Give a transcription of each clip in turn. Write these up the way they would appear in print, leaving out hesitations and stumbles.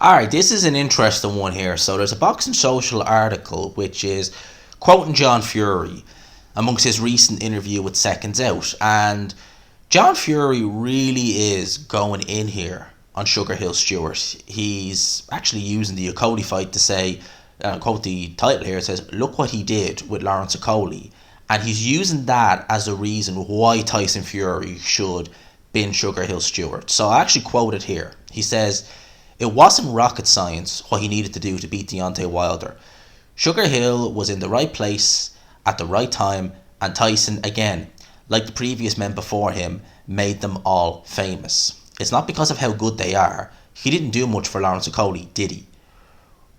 Alright, this is an interesting one here. So there's a Boxing Social article which is quoting John Fury amongst his recent interview with Seconds Out. And John Fury really is going in here on Sugar Hill Stewart. He's actually using the Okolie fight to say, quote the title here, it says, look what he did with Lawrence Okolie. And he's using that as a reason why Tyson Fury should bin Sugar Hill Stewart. So I actually quote it here. He says, it wasn't rocket science what he needed to do to beat Deontay Wilder. Sugar Hill was in the right place at the right time, and Tyson, again, like the previous men before him, made them all famous. It's not because of how good they are. He didn't do much for Lawrence Okolie, did he?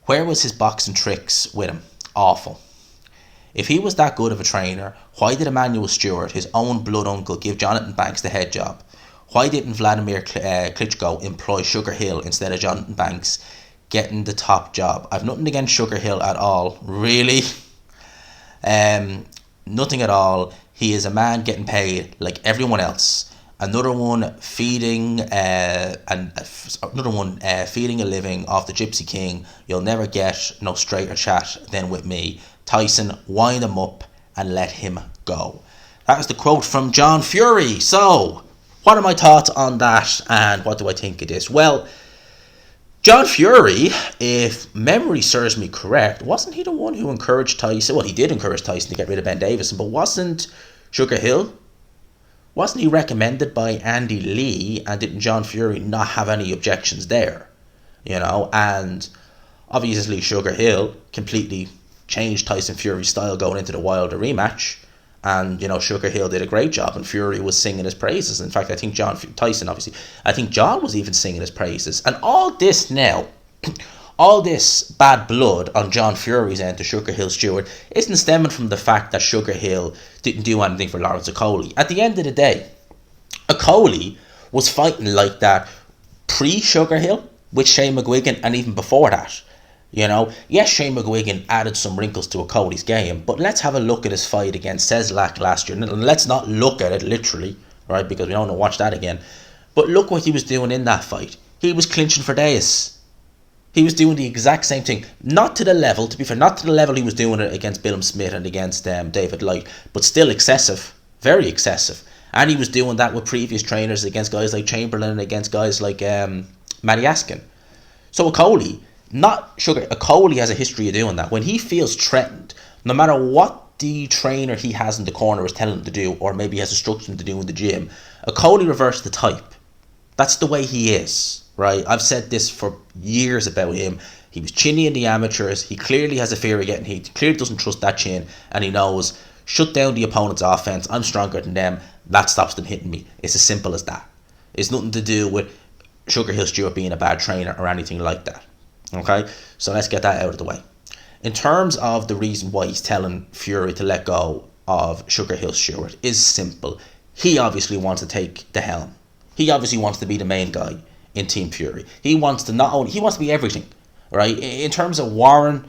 Where was his boxing tricks with him? Awful. If he was that good of a trainer, why did Emmanuel Stewart, his own blood uncle, give Jonathan Banks the head job? Why didn't Vladimir Klitschko employ Sugar Hill instead of Jonathan Banks getting the top job? I've nothing against Sugar Hill at all, really. Nothing at all. He is a man getting paid like everyone else. Another one feeding feeding a living off the Gypsy King. You'll never get no straighter chat than with me. Tyson, wind him up and let him go. That is the quote from John Fury. So, what are my thoughts on that, and what do I think of this? Well, John Fury, if memory serves me correct, wasn't he the one who encouraged Tyson? Well, he did encourage Tyson to get rid of Ben Davison, but wasn't Sugar Hill? Wasn't he recommended by Andy Lee, and didn't John Fury not have any objections there? You know, and obviously Sugar Hill completely changed Tyson Fury's style going into the Wilder rematch. And, you know, Sugar Hill did a great job, and Fury was singing his praises. In fact, I think John was even singing his praises. And all this now, all this bad blood on John Fury's end to Sugar Hill Stewart isn't stemming from the fact that Sugar Hill didn't do anything for Lawrence Okolie. At the end of the day, Okolie was fighting like that pre-Sugar Hill with Shane McGuigan, and even before that. You know, yes, Shane McGuigan added some wrinkles to Okolie's game, but let's have a look at his fight against Cezlak last year. And let's not look at it literally, right, because we don't want to watch that again. But look what he was doing in that fight. He was clinching for days. He was doing the exact same thing. Not to the level, to be fair, not to the level he was doing it against Billum Smith and against David Light, but still excessive, very excessive. And he was doing that with previous trainers against guys like Chamberlain and against guys like Matty Askin. So Okolie has a history of doing that. When he feels threatened, no matter what the trainer he has in the corner is telling him to do, or maybe has instructed him to do in the gym, Okolie reverses the type. That's the way he is, right? I've said this for years about him. He was chinny in the amateurs. He clearly has a fear of getting hit. He clearly doesn't trust that chin, and he knows, shut down the opponent's offense. I'm stronger than them. That stops them hitting me. It's as simple as that. It's nothing to do with Sugar Hill Stewart being a bad trainer or anything like that. Okay, so let's get that out of the way. In terms of the reason why he's telling Fury to let go of Sugar Hill Stewart is simple. He obviously wants to take the helm. He obviously wants to be the main guy in Team Fury. He wants to be everything, right? In terms of Warren,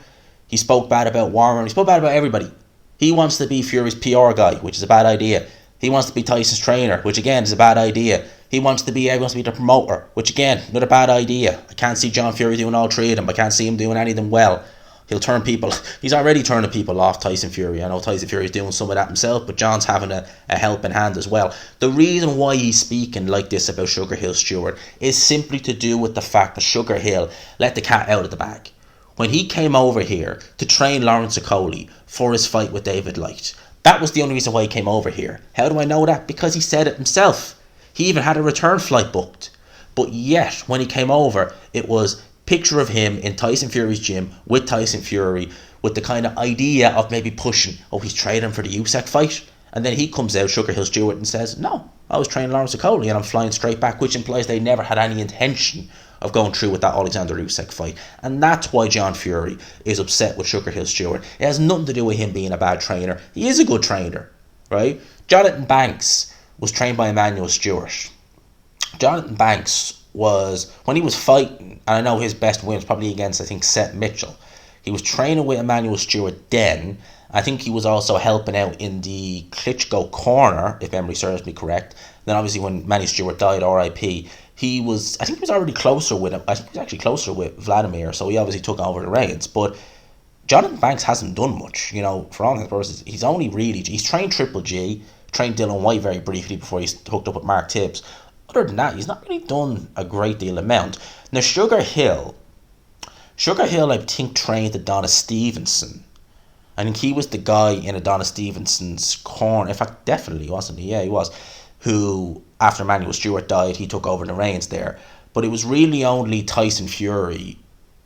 he spoke bad about Warren. He spoke bad about everybody. He wants to be Fury's PR guy, which is a bad idea. He wants to be Tyson's trainer, which again is a bad idea. He wants to be the promoter, which again, another bad idea. I can't see John Fury doing all three of them. I can't see him doing any of them well. He's already turning people off, Tyson Fury. I know Tyson Fury is doing some of that himself, but John's having a helping hand as well. The reason why he's speaking like this about Sugar Hill Stewart is simply to do with the fact that Sugar Hill let the cat out of the bag. When he came over here to train Lawrence Okolie for his fight with David Light, that was the only reason why he came over here. How do I know that? Because he said it himself. He even had a return flight booked. But yet, when he came over, it was picture of him in Tyson Fury's gym with Tyson Fury, with the kind of idea of maybe pushing, he's training for the Usyk fight. And then he comes out, Sugar Hill Stewart, and says, no, I was training Lawrence Okolie and I'm flying straight back, which implies they never had any intention of going through with that Alexander Usyk fight. And that's why John Fury is upset with Sugar Hill Stewart. It has nothing to do with him being a bad trainer. He is a good trainer, right? Jonathan Banks was trained by Emmanuel Stewart. Jonathan Banks was, when he was fighting, and I know his best win was probably against, I think, Seth Mitchell. He was training with Emmanuel Stewart then. I think he was also helping out in the Klitschko corner, if memory serves me correct. Then obviously when Manny Stewart died, RIP, I think he was already closer with him. I think he was actually closer with Vladimir, so he obviously took over the reins. But Jonathan Banks hasn't done much, for all intents and purposes. He's trained Triple G, trained Dylan White very briefly before he's hooked up with Mark Tibbs. Other than that, he's not really done a great deal amount. Now, Sugar Hill, I think, trained Adonis Stevenson. I think he was the guy in Adonis Stevenson's corner. In fact, definitely, wasn't he? Yeah, he was. Who, after Emmanuel Stewart died, he took over the reins there. But it was really only Tyson Fury,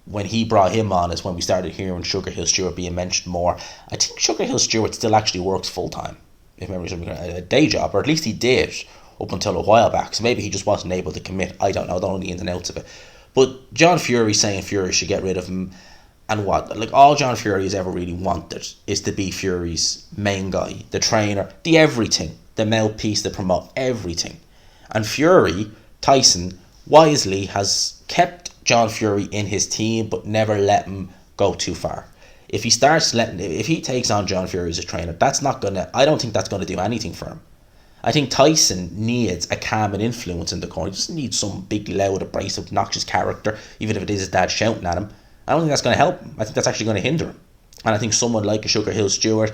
when he brought him on, is when we started hearing Sugar Hill Stewart being mentioned more. I think Sugar Hill Stewart still actually works full-time, if memory serves me correct, a day job, or at least he did up until a while back. So maybe he just wasn't able to commit. I don't know the ins and outs of it. But John Fury saying Fury should get rid of him, and what? Like, all John Fury has ever really wanted is to be Fury's main guy, the trainer, the everything, the mouthpiece, the promote, everything. And Fury, Tyson, wisely has kept John Fury in his team, but never let him go too far. If he takes on John Fury as a trainer, I don't think that's gonna do anything for him. I think Tyson needs a calming influence in the corner. He doesn't need some big, loud, abrasive, obnoxious character, even if it is his dad shouting at him. I don't think that's going to help him. I think that's actually going to hinder him. And I think someone like a Sugar Hill Stewart,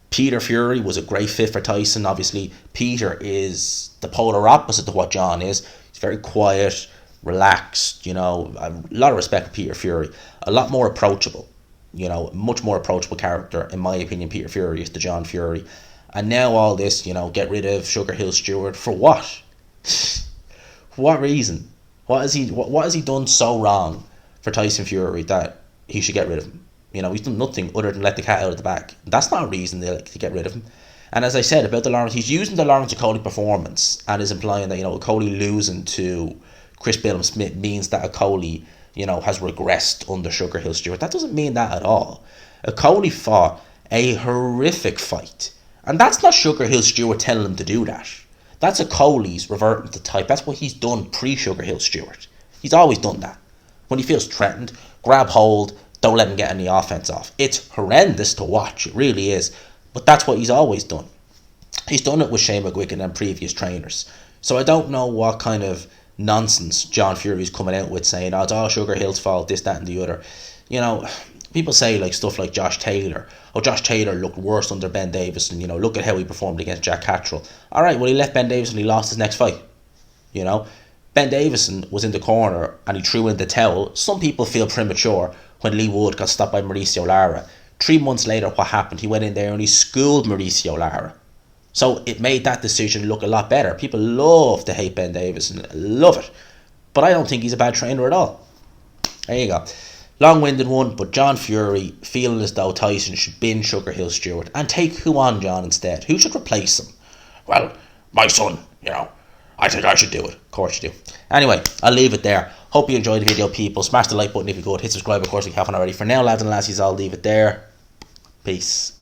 Peter Fury was a great fit for Tyson. Obviously, Peter is the polar opposite to what John is. He's very quiet, relaxed, a lot of respect for Peter Fury. A lot more approachable, much more approachable character, in my opinion, Peter Fury is to John Fury. And now all this, get rid of Sugar Hill Stewart for what? For what reason? What has he done so wrong for Tyson Fury that he should get rid of him? He's done nothing other than let the cat out of the bag. That's not a reason to get rid of him. And as I said about the Lawrence, he's using the Lawrence Okolie performance and is implying that, Okolie losing to Chris Billum-Smith means that Okolie, has regressed under Sugar Hill Stewart. That doesn't mean that at all. Okolie fought a horrific fight. And that's not Sugar Hill Stewart telling him to do that. That's Okolie's reverting to type. That's what he's done pre-Sugar Hill Stewart. He's always done that. When he feels threatened, grab hold, don't let him get any offense off. It's horrendous to watch. It really is. But that's what he's always done. He's done it with Shane McGuigan and previous trainers. So I don't know what kind of nonsense John Fury's coming out with, saying, oh, it's all Sugar Hill's fault, this, that and the other. People say stuff like Josh Taylor. Oh, Josh Taylor looked worse under Ben Davison. Look at how he performed against Jack Cattrall. All right, well, he left Ben Davison and he lost his next fight. Ben Davison was in the corner and he threw in the towel. Some people feel premature when Lee Wood got stopped by Mauricio Lara. 3 months later, what happened? He went in there and he schooled Mauricio Lara. So it made that decision look a lot better. People love to hate Ben Davison. Love it. But I don't think he's a bad trainer at all. There you go. Long-winded one, but John Fury feeling as though Tyson should bin Sugar Hill Stewart and take who on John instead? Who should replace him? Well, my son, I think I should do it. Of course you do. Anyway, I'll leave it there. Hope you enjoyed the video, people. Smash the like button if you could. Hit subscribe, of course, if you haven't already. For now, lads and lassies, I'll leave it there. Peace.